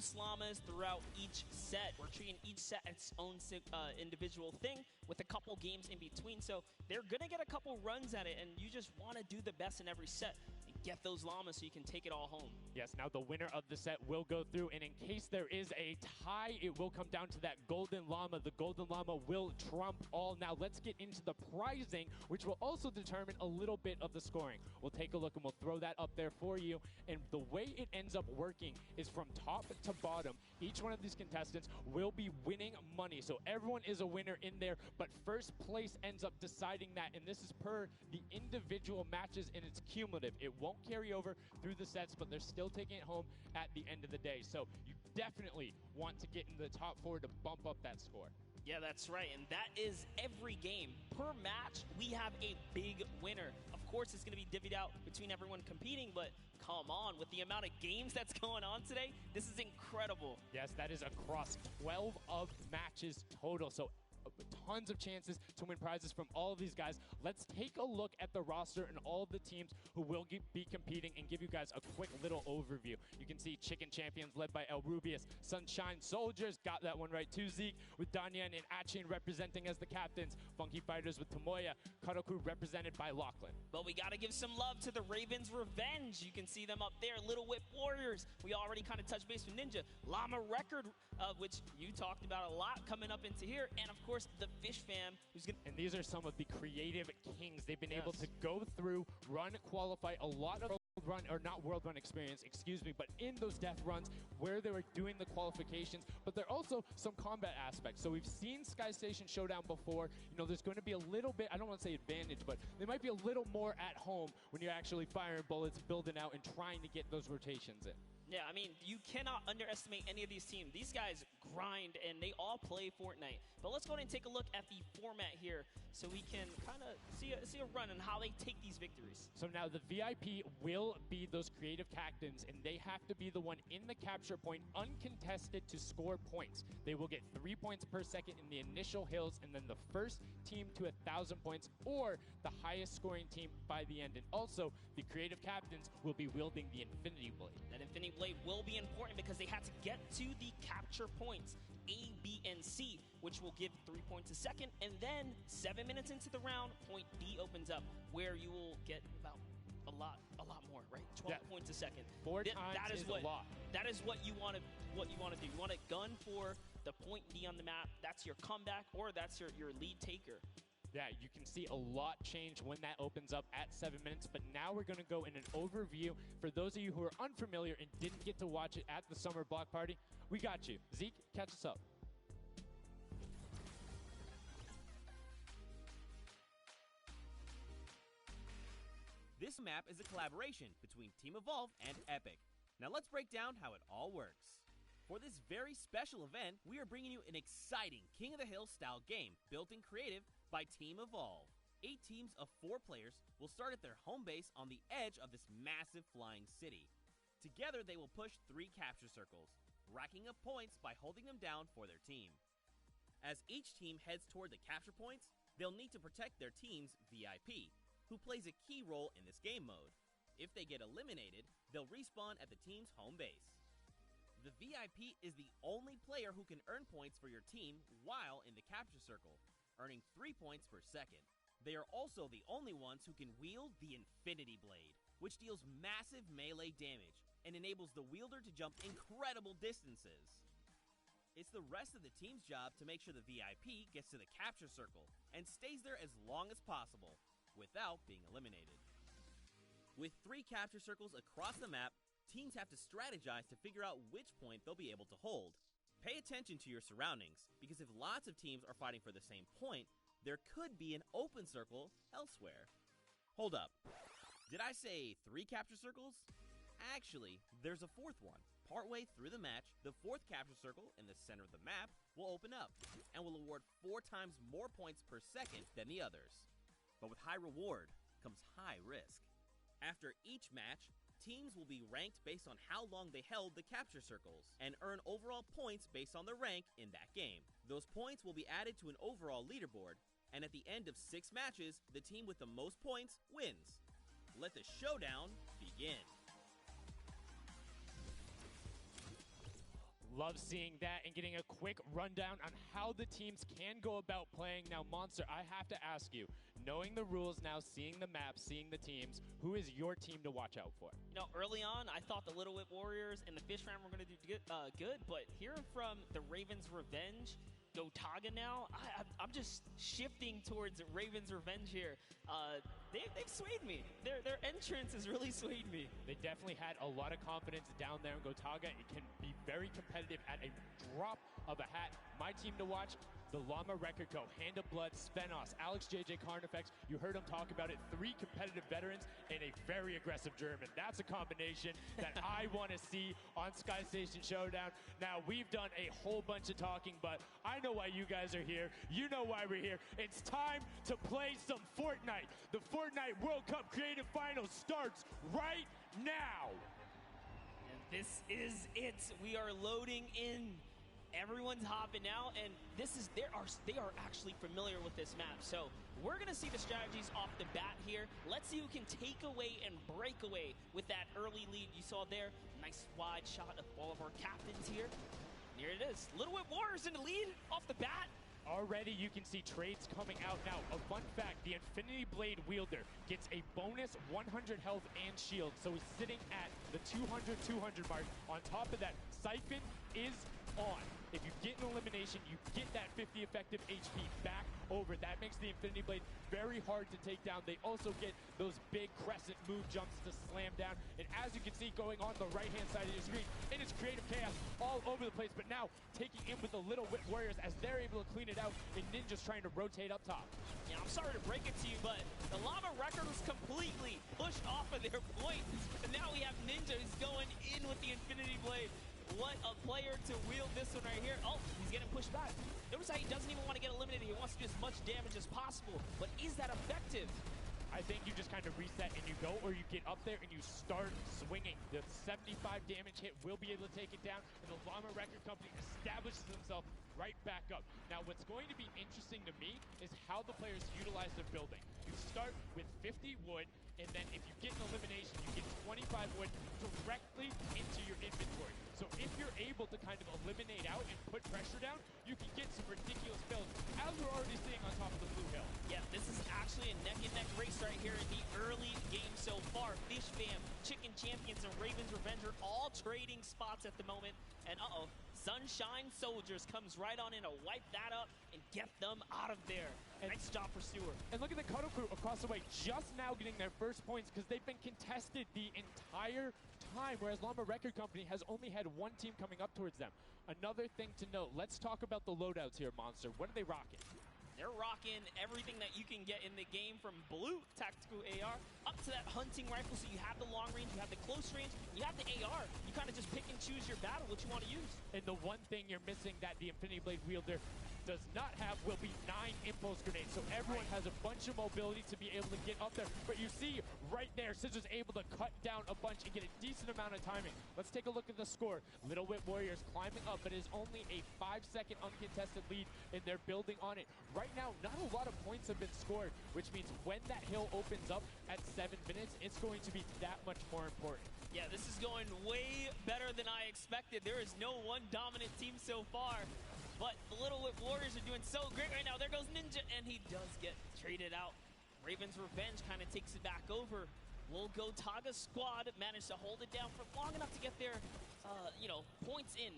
most llamas throughout each set. We're treating each set its own individual thing with a couple games in between. So they're going to get a couple runs at it, and you just want to do the best in every set and get those llamas so you can take it all home. Yes, now the winner of the set will go through, and in case there is a tie, it will come down to that golden llama. The golden llama will trump all. Now let's get into the prizing, which will also determine a little bit of the scoring. We'll take a look and we'll throw that up there for you. And the way it ends up working is from top to bottom. Each one of these contestants will be winning money. So everyone is a winner in there, but first place ends up deciding that. And this is per the individual matches, and it's cumulative. It won't carry over through the sets, but they're still taking it home at the end of the day. So you definitely want to get in the top 4 to bump up that score. Yeah, that's right, and that is every game. Per match, we have a big winner. Of course, it's going to be divvied out between everyone competing, but come on, with the amount of games that's going on today, this is incredible. Yes, that is across 12 of matches total, so tons of chances to win prizes from all of these guys. Let's take a look at the roster and all of the teams who will be competing and give you guys a quick little overview. You can see Chicken Champions led by El Rubius, Sunshine Soldiers, got that one right too, Zeke, with Danyan and Achin representing as the captains, Funky Fighters with Tomoya, Karoku represented by Lachlan. But we got to give some love to the Ravens Revenge. You can see them up there, Little Whip Warriors. We already kind of touched base with Ninja. Llama Record, which you talked about a lot coming up into here, and of course the Fish Fam, who's gonna. And these are some of the creative kings. They've been able to go through, run, qualify a lot of run, or not world run experience, excuse me, but in those death runs where they were doing the qualifications, but there are also some combat aspects. So we've seen Sky Station Showdown before. You know, there's going to be a little bit, I don't want to say advantage, but they might be a little more at home when you're actually firing bullets, building out, and trying to get those rotations in. Yeah, I mean, you cannot underestimate any of these teams. These guys grind, and they all play Fortnite. But let's go ahead and take a look at the format here so we can kind of see a run on how they take these victories. So now the VIP will be those creative captains, and they have to be the one in the capture point uncontested to score points. They will get 3 points per second in the initial hills, and then the first team to 1,000 points or the highest scoring team by the end. And also, the creative captains will be wielding the Infinity Blade. That Infinity Blade will be important because they had to get to the capture points A, B, and C, which will give 3 points a second, and then 7 minutes into the round, point D opens up, where you will get about a lot more, right? 12 points a second. Four times is a lot. That is what you want to do. You want to gun for the point D on the map. That's your comeback, or that's your lead taker. Yeah, you can see a lot change when that opens up at 7 minutes, but now we're going to go in an overview. For those of you who are unfamiliar and didn't get to watch it at the summer block party, we got you. Zeke, catch us up. This map is a collaboration between Team Evolve and Epic. Now let's break down how it all works. For this very special event, we are bringing you an exciting King of the Hill style game built in creative by Team Evolve. 8 teams of 4 players will start at their home base on the edge of this massive flying city. Together they will push 3 capture circles, racking up points by holding them down for their team. As each team heads toward the capture points, they'll need to protect their team's VIP, who plays a key role in this game mode. If they get eliminated, they'll respawn at the team's home base. The VIP is the only player who can earn points for your team while in the capture circle, earning 3 points per second. They are also the only ones who can wield the Infinity Blade, which deals massive melee damage and enables the wielder to jump incredible distances. It's the rest of the team's job to make sure the VIP gets to the capture circle and stays there as long as possible without being eliminated. With 3 capture circles across the map, teams have to strategize to figure out which point they'll be able to hold. Pay attention to your surroundings, because if lots of teams are fighting for the same point, there could be an open circle elsewhere. Hold up. Did I say 3 capture circles? Actually, there's a 4th one. Partway through the match, the 4th capture circle in the center of the map will open up and will award 4 times more points per second than the others. But with high reward comes high risk. After each match, teams will be ranked based on how long they held the capture circles and earn overall points based on their rank in that game. Those points will be added to an overall leaderboard, and at the end of 6 matches, the team with the most points wins. Let the showdown begin. Love seeing that and getting a quick rundown on how the teams can go about playing. Now, Monster, I have to ask you, knowing the rules now, seeing the map, seeing the teams, who is your team to watch out for? You know, early on, I thought the Little Whip Warriors and the Fish Ram were going to do good, but hearing from the Ravens Revenge, Gotaga now, I'm just shifting towards Ravens Revenge here. They've swayed me. Their entrance has really swayed me. They definitely had a lot of confidence down there in Gotaga. It can be very competitive at a drop of a hat. My team to watch, the Llama Record Co., Hand of Blood, Svenos, Alex JJ Carnifex. You heard him talk about it. 3 competitive veterans and a very aggressive German. That's a combination that I want to see on Sky Station Showdown. Now, we've done a whole bunch of talking, but I know why you guys are here. You know why we're here. It's time to play some Fortnite. The Fortnite World Cup Creative Finals starts right now. And this is it. We are loading in. Everyone's hopping out, and they are actually familiar with this map. So we're gonna see the strategies off the bat here. Let's see who can take away and break away with that early lead you saw there. Nice wide shot of all of our captains here. And here it is. Little Whip Warriors in the lead off the bat. Already you can see trades coming out now. A fun fact, the Infinity Blade wielder gets a bonus 100 health and shield, so he's sitting at the 200 mark. On top of that, Siphon is on. If you get an elimination, you get that 50 effective HP back over. That makes the Infinity Blade very hard to take down. They also get those big crescent move jumps to slam down. And as you can see going on the right-hand side of your screen, it is creative chaos all over the place. But now taking in with the Little Whip Warriors as they're able to clean it out, and Ninja's trying to rotate up top. Yeah, I'm sorry to break it to you, but the Llama Record was completely pushed off of their point. And now we have Ninja who's going in with the Infinity Blade. What a player to wield this one right here. Oh, he's getting pushed back. Notice how he doesn't even want to get eliminated. He wants to do as much damage as possible. But is that effective? I think you just kind of reset and you go, or you get up there and you start swinging. The 75 damage hit will be able to take it down, and the Llama Record Company establishes themselves right back up. Now, what's going to be interesting to me is how the players utilize their building. You start with 50 wood, and then if you get an elimination, you get 25 wood directly into your inventory. So if you're able to kind of eliminate out and put pressure down, you can get some ridiculous builds, as we're already seeing on top of the blue hill. Yeah, this is actually a neck-and-neck race right here in the early game so far. Fish Fam, Chicken Champions, and Ravens Revenge are all trading spots at the moment. And Sunshine Soldiers comes right on in to wipe that up and get them out of there. And nice job for Stewart. And look at the Cuddle Crew across the way, just now getting their first points because they've been contested the entire time, whereas Llama Record Company has only had one team coming up towards them. Another thing to note, let's talk about the loadouts here, Monster. What are they rocking? They're rocking everything that you can get in the game, from blue tactical AR up to that hunting rifle. So you have the long range, you have the close range, you have the AR. You kind of just pick and choose your battle, what you want to use. And the one thing you're missing that the Infinity Blade wielder does not have will be 9 impulse grenades. So everyone has a bunch of mobility to be able to get up there. But you see right there, Scissor's able to cut down a bunch and get a decent amount of timing. Let's take a look at the score. Little Whip Warriors climbing up, but it is only a 5-second uncontested lead, and they're building on it. Right now, not a lot of points have been scored, which means when that hill opens up at 7 minutes, it's going to be that much more important. Yeah, this is going way better than I expected. There is no one dominant team so far. But the Little Whip Warriors are doing so great right now. There goes Ninja, and he does get traded out. Ravens Revenge kind of takes it back over. Will Gotaga squad manage to hold it down for long enough to get their, points in?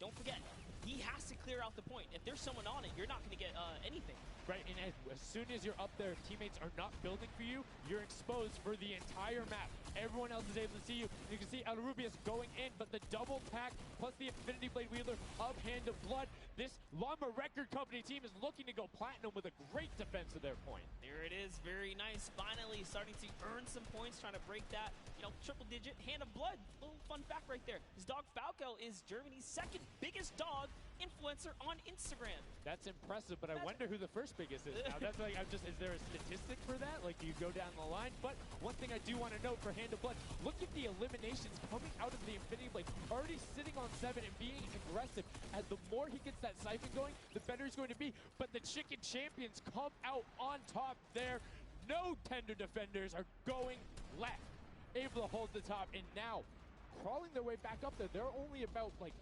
Don't forget, he has to clear out the point. If there's someone on it, you're not going to get anything. Right, and as soon as you're up there, if teammates are not building for you, you're exposed for the entire map. Everyone else is able to see you. You can see Rubius going in, but the double pack plus the Infinity Blade wielder of Hand of Blood. This Llama Record Company team is looking to go platinum with a great defense of their point. There it is, very nice. Finally starting to earn some points, trying to break that, triple digit Hand of Blood. Little fun fact right there. His dog Falco is Germany's second biggest dog influencer on Instagram. That's impressive, but I wonder who the first biggest is now. That's like, is there a statistic for that? Like, do you go down the line? But one thing I do want to note for Hand of Blood, look at the eliminations coming out of the Infinity Blade. Already sitting on 7 and being aggressive. As the more he gets that siphon going, the better he's going to be. But the Chicken Champions come out on top there. No tender defenders are going left. Able to hold the top, and now crawling their way back up there. They're only about like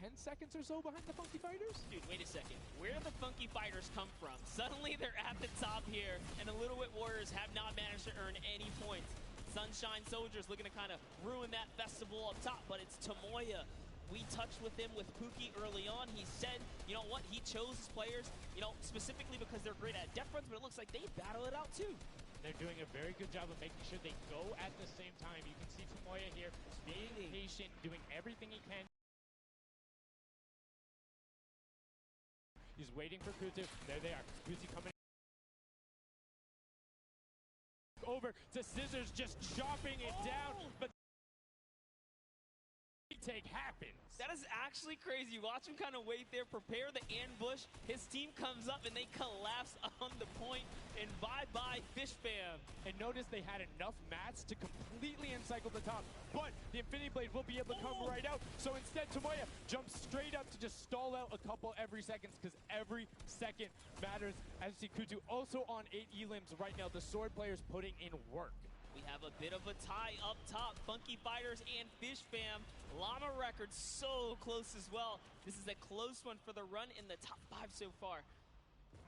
10 seconds or so behind the Funky Fighters? Dude, wait a second. Where do the Funky Fighters come from? Suddenly they're at the top here, and the Little Wit Warriors have not managed to earn any points. Sunshine Soldiers looking to kind of ruin that festival up top, but it's Tomoya. We touched with him with Pookie early on. He said, you know what, he chose his players, you know, specifically because they're great at depth runs, but it looks like they battle it out too. They're doing a very good job of making sure they go at the same time. You can see Tomoya here being patient, doing everything he can. He's waiting for Kutu. There they are. Kutu coming over to Scissors, just chopping it down, but take happens. That is actually crazy. Watch him kind of wait there, prepare the ambush. His team comes up and they collapse on the point, and bye-bye Fish Fam. And notice they had enough mats to completely encircle the top, but the Infinity Blade will be able to come right out. So instead, Tomoya jumps straight up to just stall out a couple every seconds, because every second matters. As you see Kutu also on 8 elims right now, the sword players putting in work. We have a bit of a tie up top. Funky Fighters and Fish Fam. Llama record so close as well. This is a close one for the run in the top 5 so far.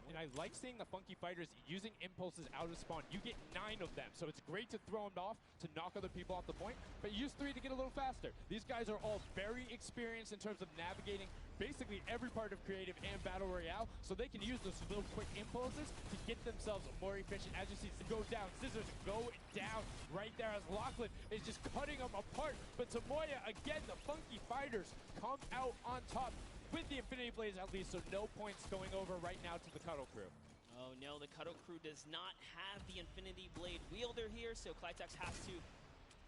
And I like seeing the Funky Fighters using impulses out of spawn. You get 9 of them, so it's great to throw them off to knock other people off the point, but use 3 to get a little faster. These guys are all very experienced in terms of navigating basically every part of creative and battle royale, so they can use those little quick impulses to get themselves more efficient. As you see, go down, Scissors go down right there as Lachlan is just cutting them apart. But Tomoya, again, the Funky Fighters come out on top with the Infinity Blades at least, so no points going over right now to the Cuddle Crew. Oh no, the Cuddle Crew does not have the Infinity Blade wielder here, so Clitex has to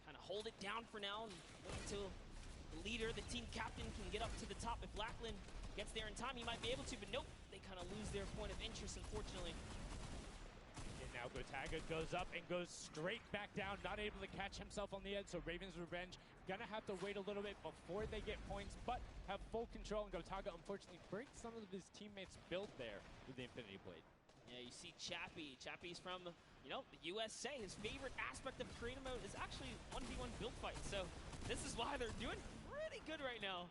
kind of hold it down for now and wait until the leader, the team captain, can get up to the top. If Lachlan gets there in time, he might be able to, but nope, they kind of lose their point of interest, unfortunately. And now Gotaga goes up and goes straight back down, not able to catch himself on the edge, so Raven's Revenge gonna have to wait a little bit before they get points, but have full control, and Gotaga unfortunately breaks some of his teammates' build there with the Infinity Blade. Yeah, you see Chappie. Chappie's from, you know, the USA. His favorite aspect of creative mode is actually 1v1 build fights, so this is why they're doing pretty good right now.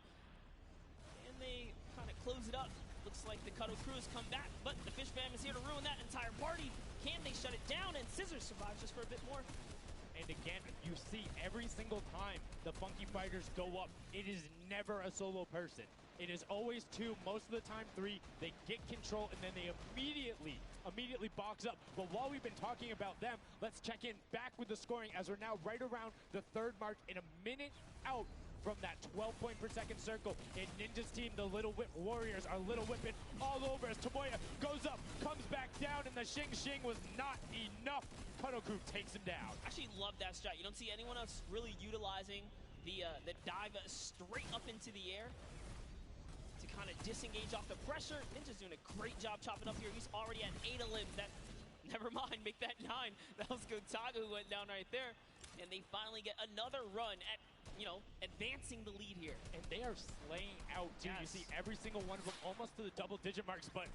And they kind of close it up. Looks like the Cuddle Crew has come back, but the Fish Fam is here to ruin that entire party. Can they shut it down? And Scissors survives just for a bit more. And again, you see every single time the Funky Fighters go up, it is never a solo person. It is always 2, most of the time 3. They get control and then they immediately box up. But while we've been talking about them, let's check in back with the scoring as we're now right around the 3rd mark and a minute out from that 12 point per second circle. And Ninja's team, the Little Whip Warriors, are Little Whipping all over as Tomoya goes up, comes back down, and the Shing Shing was not enough. Cuddle Crew takes him down. I actually love that strat. You don't see anyone else really utilizing the dive straight up into the air to kind of disengage off the pressure. Ninja's doing a great job chopping up here. He's already at 8 elims. That, never mind, make that 9. That was Gotaga who went down right there. And they finally get another run at, you know, advancing the lead here. And they are slaying out, too. Yes. You see every single one of them almost to the double-digit marks. But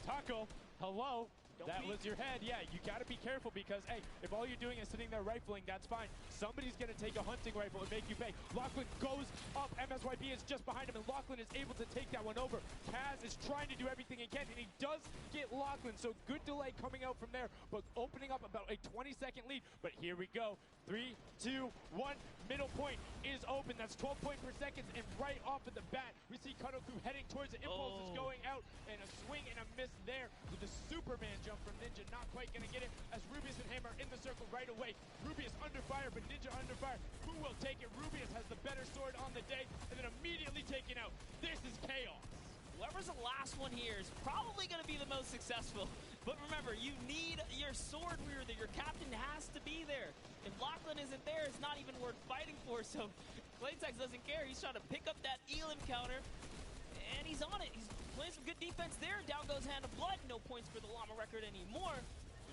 Taco, hello. That was your head. Yeah, you got to be careful because, hey, if all you're doing is sitting there rifling, that's fine. Somebody's going to take a hunting rifle and make you pay. Lachlan goes up. MSYP is just behind him, and Lachlan is able to take that one over. Kaz is trying to do everything he can, and he does get Lachlan. So good delay coming out from there, but opening up about a 20-second lead. But here we go. 3, 2, 1. Middle point is open. That's 12 point per second, and right off of the bat, we see Cuddle Crew heading towards it. Impulse is going out, and a swing and a miss there with the Superman jump from Ninja. Not quite going to get it as Rubius and Hammer in the circle right away. Rubius under fire, but Ninja under fire. Who will take it? Rubius has the better sword on the day, and then immediately taken out. This is chaos. Whoever's the last one here is probably going to be the most successful. But remember, you need your sword wielder. Your captain has to be there. If Lachlan isn't there, it's not even worth fighting for. So Claytex doesn't care. He's trying to pick up that elim counter, and he's on it. He's playing some good defense there. Down goes Hand of Blood. No points for the Llama record anymore.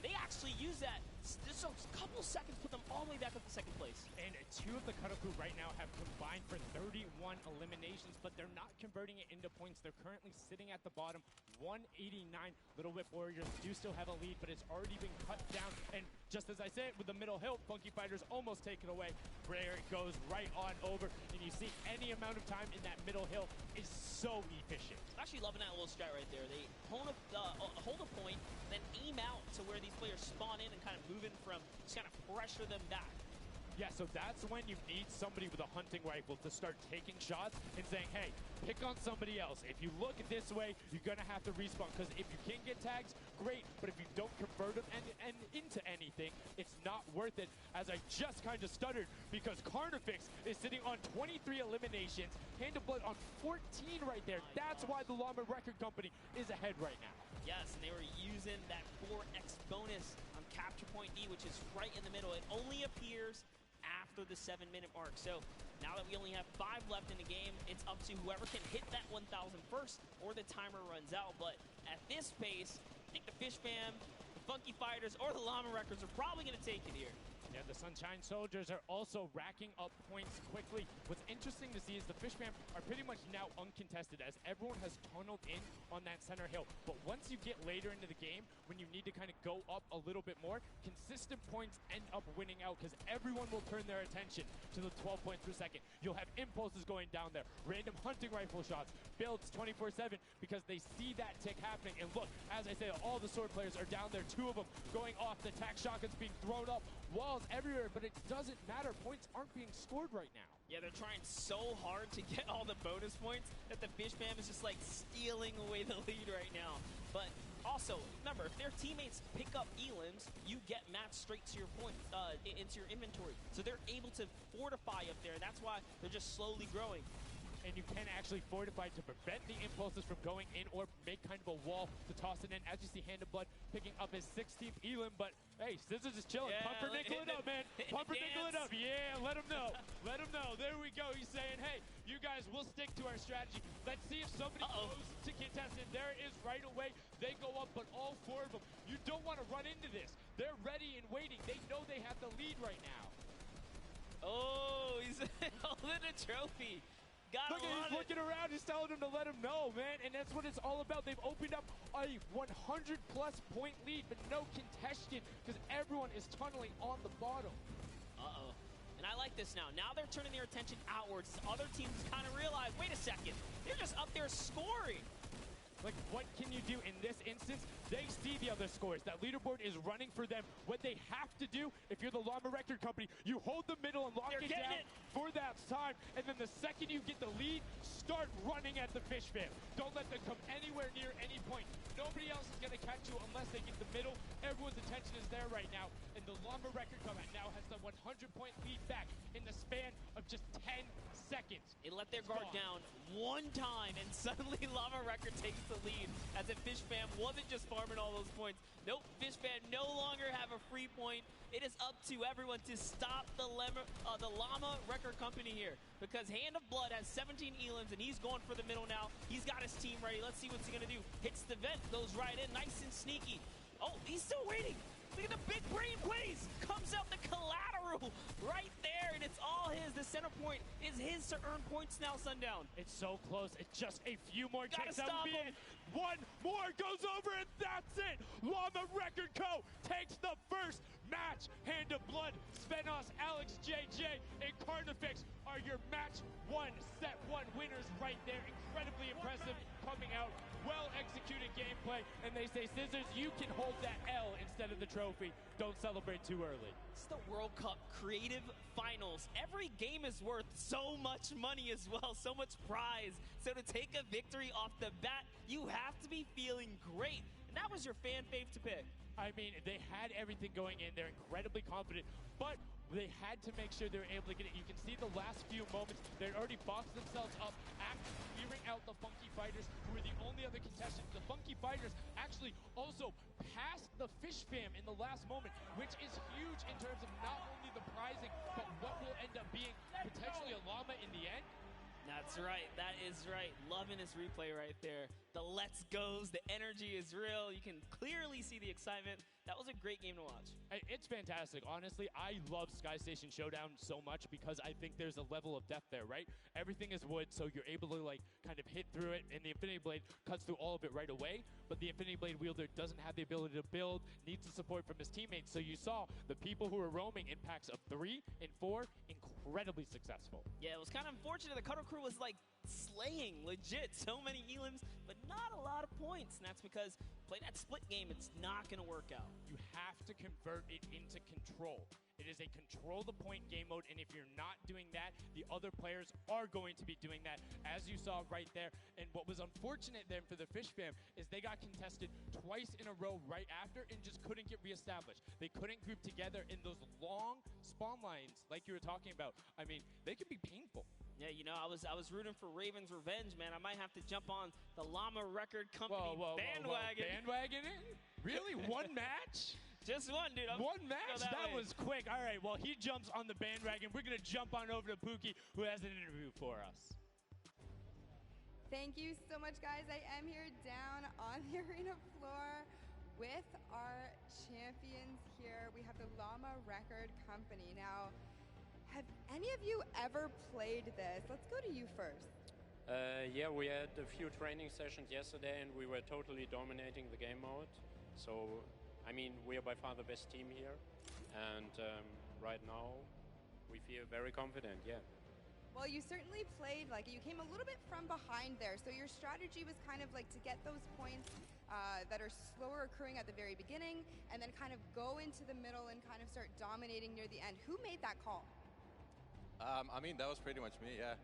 They actually use that. Just a couple seconds put them all the way back up to 2nd place. And 2 of the Cuddle Crew right now have combined for 31 eliminations, but they're not converting it into points. They're currently sitting at the bottom, 189. Little Whip Warriors do still have a lead, but it's already been cut down. And just as I said, with the middle hill, Funky Fighters almost taken away. There it goes right on over, and you see any amount of time in that middle hill is so efficient. I'm actually loving that little strat right there. They hold a point, then aim out to where these players spawn in and kind of move in from, just kind of pressure them back. Yeah, so that's when you need somebody with a hunting rifle to start taking shots and saying, hey, pick on somebody else. If you look this way, you're going to have to respawn, because if you can get tags, great, but if you don't convert them and into anything, it's not worth it, as I just kind of stuttered, because Carnifex is sitting on 23 eliminations, Hand of Blood on 14 right there. That's why the Llama Record Company is ahead right now. Yes, and they were using that 4x bonus on Capture Point D, which is right in the middle. It only appears after the 7-minute mark. So now that we only have 5 left in the game, it's up to whoever can hit that 1,000 first or the timer runs out. But at this pace, I think the Fish Fam, the Funky Fighters, or the Llama Records are probably going to take it here. Yeah, the Sunshine Soldiers are also racking up points quickly. What's interesting to see is the Fish Fam are pretty much now uncontested, as everyone has tunneled in on that center hill. But once you get later into the game, when you need to kind of go up a little bit more, consistent points end up winning out, because everyone will turn their attention to the 12 points per second. You'll have impulses going down there, random hunting rifle shots, builds 24/7, because they see that tick happening. And look, as I say, all the sword players are down there, 2 of them going off, the tac shotguns being thrown up, walls everywhere, but it doesn't matter. Points aren't being scored right now. Yeah, they're trying so hard to get all the bonus points that the Fish Fam is just like stealing away the lead right now. But also, remember, if their teammates pick up elims, you get matched straight to your point, into your inventory. So they're able to fortify up there, and that's why they're just slowly growing. And you can actually fortify to prevent the impulses from going in, or make kind of a wall to toss it in. As you see, Hand of Blood picking up his 16th elim, but hey, Scissors is chilling. Yeah, Pumpernickel it up, man. Pumpernickel it up. Yeah, let him know. Let him know. There we go. He's saying, hey, you guys, we'll stick to our strategy. Let's see if somebody goes to contest it. There it is right away. They go up, but all 4 of them. You don't want to run into this. They're ready and waiting. They know they have the lead right now. Oh, he's holding a trophy. Look at he's looking around, he's telling him to let him know, man, and that's what it's all about. They've opened up a 100-plus point lead, but no contention, because everyone is tunneling on the bottom. Uh-oh. And I like this now. Now they're turning their attention outwards. Other teams kind of realize, wait a second, they're just up there scoring. Like, what can you do in this instance? They see the other scores. That leaderboard is running for them. What they have to do, if you're the Llama Record Company, you hold the middle and lock it down for that time. And then the second you get the lead, start running at the Fish Fam. Don't let them come anywhere near any point. Nobody else is going to catch you unless they get the middle. Everyone's attention is there right now. And the Llama Record Company now has the 100-point lead back in the span of just 10 seconds. It let their guard down one time, and suddenly Llama Record takes the lead, as if Fish Fam wasn't just farming all those points. Nope, Fish Fam no longer have a free point. It is up to everyone to stop the Llama Record Company here, because Hand of Blood has 17 elims, and he's going for the middle now. He's got his team ready. Let's see what's he going to do. Hits the vent, goes right in, nice and sneaky. Oh, he's still waiting. Look at the big brain plays. Comes out the collateral right there, and it's all his. The center point is his to earn points now, Sundown. It's so close. It's just a few more Gotta ticks. That stop would be him. it. One more goes over, and that's it. Llama Record Co. takes the first match. Hand of Blood, Svenos, Alex JJ, and Carnifex are your match 1, set 1 winners right there. Incredibly impressive coming out. Well-executed gameplay, and they say, Scissors, you can hold that L instead of the trophy. Don't celebrate too early. It's the World Cup Creative Finals. Every game is worth so much money as well, so much prize. So to take a victory off the bat, you have to be feeling great. And that was your fan fave to pick. I mean, they had everything going in. They're incredibly confident, but they had to make sure they were able to get it. You can see the last few moments, they'd already boxed themselves up after clearing out the Funky Fighters, who were the only other contestants. The Funky Fighters actually also passed the Fish Fam in the last moment, which is huge in terms of not only the prizing, but what will end up being potentially a llama in the end. That's right. That is right. Loving this replay right there. The let's goes, the energy is real. You can clearly see the excitement. That was a great game to watch. It's fantastic. Honestly, I love Sky Station Showdown so much because I think there's a level of depth there, right? Everything is wood, so you're able to like kind of hit through it, and the Infinity Blade cuts through all of it right away. But the Infinity Blade wielder doesn't have the ability to build, needs the support from his teammates. So you saw the people who were roaming in packs of 3 and 4, incredibly successful. Yeah, it was kind of unfortunate. The Cuddle Crew was like slaying, legit. So many elims, but not a lot of points. And that's because playing that split game, it's not going to work out. You have to convert it into control. It is a control the point game mode, and if you're not doing that, the other players are going to be doing that, as you saw right there. And what was unfortunate then for the Fish Fam is they got contested twice in a row right after and just couldn't get reestablished. They couldn't group together in those long spawn lines like you were talking about. I mean, they could be painful. Yeah, you know, I was rooting for Raven's Revenge, man. I might have to jump on the Llama Record Company bandwagon. Bandwagon it? Really? One match? Just one, dude. One match? That was quick. All right, well, he jumps on the bandwagon. We're going to jump on over to Pookie, who has an interview for us. Thank you so much, guys. I am here down on the arena floor with our champions here. We have the Llama Record Company. Now, have any of you ever played this? Let's go to you first. Yeah, we had a few training sessions yesterday and we were totally dominating the game mode. So, I mean, we are by far the best team here. And right now, we feel very confident, yeah. Well, you certainly played, like, you came a little bit from behind there. So your strategy was kind of like to get those points that are slower accruing at the very beginning and then kind of go into the middle and kind of start dominating near the end. Who made that call? I mean, that was pretty much me, yeah.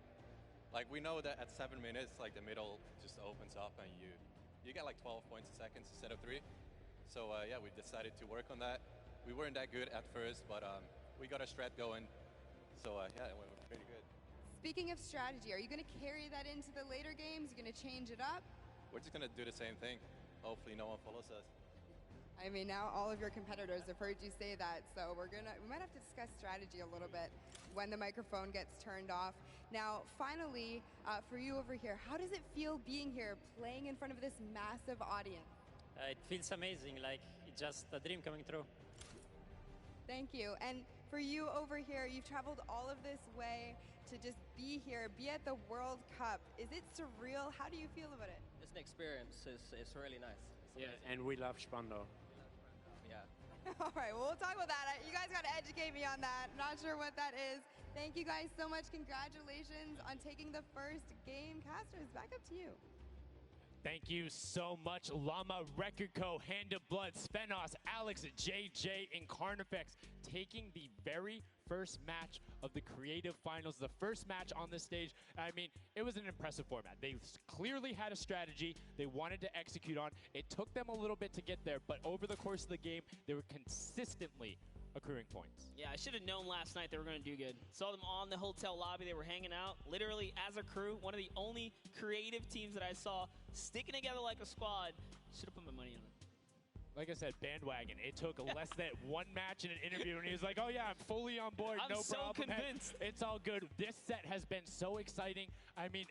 Like, we know that at 7 minutes, like, the middle just opens up and you get like 12 points a second instead of 3. So, yeah, we decided to work on that. We weren't that good at first, but we got a strat going. So, yeah, it went pretty good. Speaking of strategy, are you going to carry that into the later games? You're going to change it up? We're just going to do the same thing. Hopefully no one follows us. I mean, now all of your competitors have heard you say that, so we might have to discuss strategy a little bit when the microphone gets turned off. Now, finally, for you over here, how does it feel being here, playing in front of this massive audience? It feels amazing, like it's just a dream coming true. Thank you. And for you over here, you've traveled all of this way to just be here, be at the World Cup. Is it surreal? How do you feel about it? It's an experience. It's really nice. Yeah, and we love Spandau. Yeah. All right, well, we'll talk about that. You guys got to educate me on that. Not sure what that is. Thank you guys so much. Congratulations on taking the first game. Casters, back up to you. Thank you so much, Llama Record Co., Hand of Blood, Spenos, Alex, JJ, and Carnifex taking the very first match of the Creative Finals, the first match on the stage. I mean, it was an impressive format. They clearly had a strategy they wanted to execute on. It took them a little bit to get there, but over the course of the game, they were consistently accruing points. Yeah, I should have known last night they were going to do good. Saw them on the hotel lobby. They were hanging out, literally as a crew. One of the only creative teams that I saw sticking together like a squad. Should have put my money on it. Like I said, bandwagon. It took less than one match in an interview, and he was like, oh, yeah, I'm fully on board. I'm no so problem. convinced. It's all good. This set has been so exciting. I mean,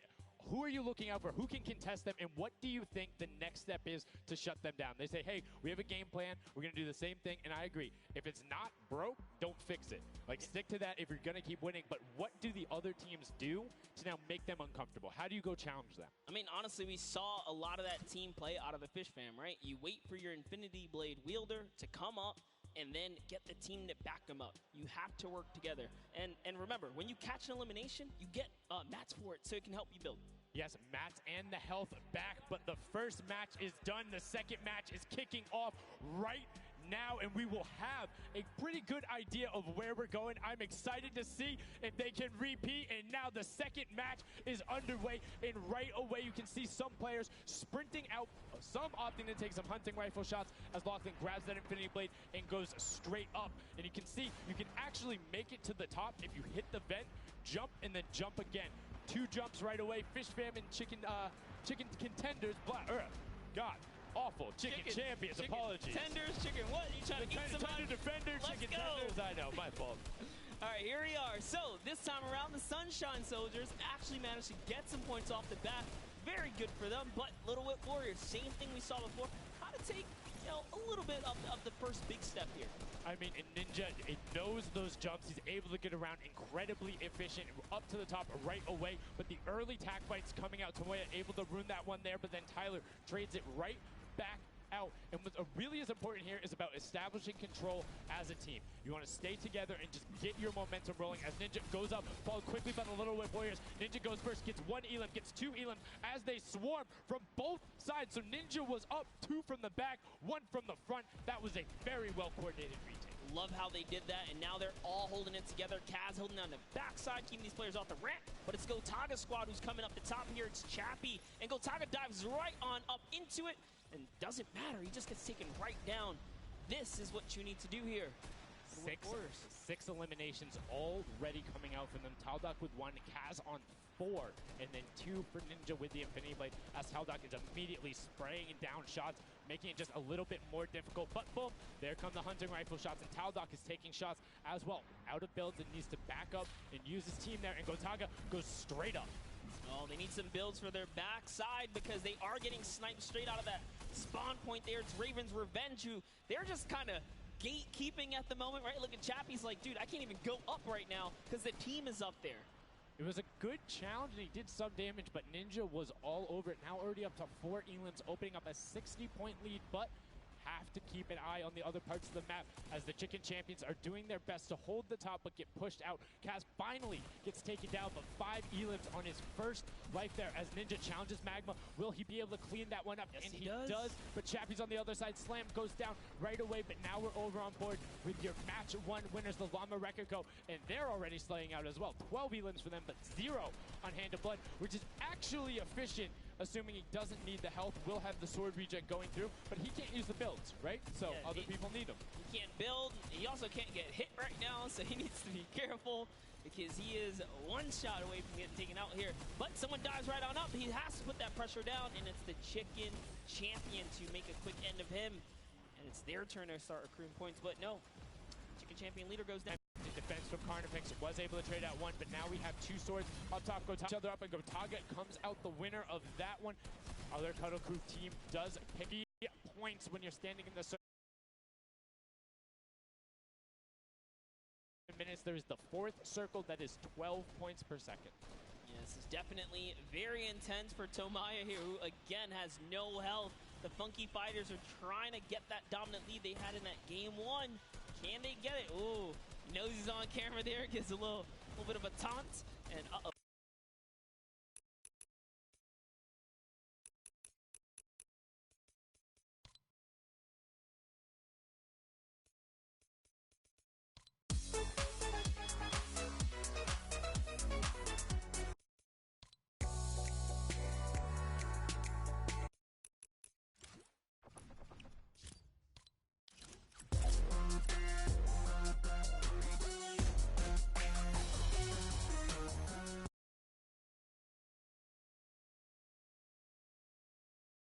who are you looking out for? Who can contest them? And what do you think the next step is to shut them down? They say, hey, we have a game plan. We're going to do the same thing. And I agree. If it's not broke, don't fix it. Like, stick to that if you're going to keep winning. But what do the other teams do to now make them uncomfortable? How do you go challenge them? I mean, honestly, we saw a lot of that team play out of the Fish Fam, right? You wait for your Infinity Blade wielder to come up and then get the team to back them up. You have to work together. And remember, when you catch an elimination, you get mats for it so it can help you build. Yes, mats and the health back, but the first match is done. The second match is kicking off right now, and we will have a pretty good idea of where we're going. I'm excited to see if they can repeat, and now the second match is underway, and right away you can see some players sprinting out, some opting to take some hunting rifle shots as Lachlan grabs that Infinity Blade and goes straight up. And you can see you can actually make it to the top if you hit the vent, jump, and then jump again. 2 jumps right away. Fish Fam and chicken contenders. God, awful. Chicken champions. Apologies. Tenders, chicken what? You trying to eat somebody? Tender defender, Let's chicken go. tenders. I know, my fault. All right, here we are. So this time around, the Sunshine Soldiers actually managed to get some points off the bat. Very good for them, but Little Whip Warriors, same thing we saw before, how to take, a little bit of the first big step here. I mean, Ninja, it knows those jumps. He's able to get around incredibly efficient, up to the top right away. But the early tack fights coming out, Tomoya able to ruin that one there, but then Tyler trades it right back out. And what's really is important here is about establishing control as a team. You want to stay together and just get your momentum rolling as Ninja goes up, followed quickly by the Little Whip Warriors. Ninja goes first, gets one elim, gets two elim as they swarm from both sides. So Ninja was up, two from the back, one from the front. That was a very well-coordinated retake. Love how they did that, and now they're all holding it together. Kaz holding down the backside, keeping these players off the ramp. But it's Gotaga squad who's coming up the top here. It's Chappie, and Gotaga dives right on up into it, and doesn't matter. He just gets taken right down. This is what you need to do here. Six eliminations already coming out from them. Taldock with one, Kaz on 4, and then 2 for Ninja with the Infinity Blade, as Taldock is immediately spraying down shots, making it just a little bit more difficult. But boom, there come the hunting rifle shots, and Taldock is taking shots as well. Out of builds and needs to back up and use his team there, and Gotaga goes straight up. Oh, they need some builds for their backside because they are getting sniped straight out of that spawn point there. It's Raven's Revenge, who they're just kind of gatekeeping at the moment, right? Look at Chappie's like, dude, I can't even go up right now because the team is up there. It was a good challenge, and he did some damage, but Ninja was all over it. Now already up to 4 elims, opening up a 60-point lead, but have to keep an eye on the other parts of the map as the Chicken Champions are doing their best to hold the top but get pushed out. Kaz finally gets taken down, but 5 elims on his first life there as Ninja challenges Magma. Will he be able to clean that one up? Yes, and he does. But Chappie's on the other side. Slam goes down right away, but now we're over on board with your match 1 winners, the Llama Rekiko, and they're already slaying out as well. 12 elims for them, but 0 on Hand of Blood, which is actually efficient, assuming he doesn't need the health. Will have the sword regen going through, but he can't use the builds, right? So yeah, other people need him. He can't build. He also can't get hit right now, so he needs to be careful because he is 1 shot away from getting taken out here. But someone dives right on up. He has to put that pressure down, and it's the Chicken Champion to make a quick end of him. And it's their turn to start accruing points, but no. Chicken Champion leader goes down. Defense from Carnifex was able to trade out 1, but now we have 2 swords up top. Gotaga each other up, and Gotaga comes out the winner of that one. Other Cuddle Crew team does pick points when you're standing in the circle. Minutes, there is the 4th circle that is 12 points per second. Yeah, this is definitely very intense for Tomoya here, who again has no health. The Funky Fighters are trying to get that dominant lead they had in that game 1. Can they get it? Ooh, knows he's on camera there, gives a little bit of a taunt, and uh-oh.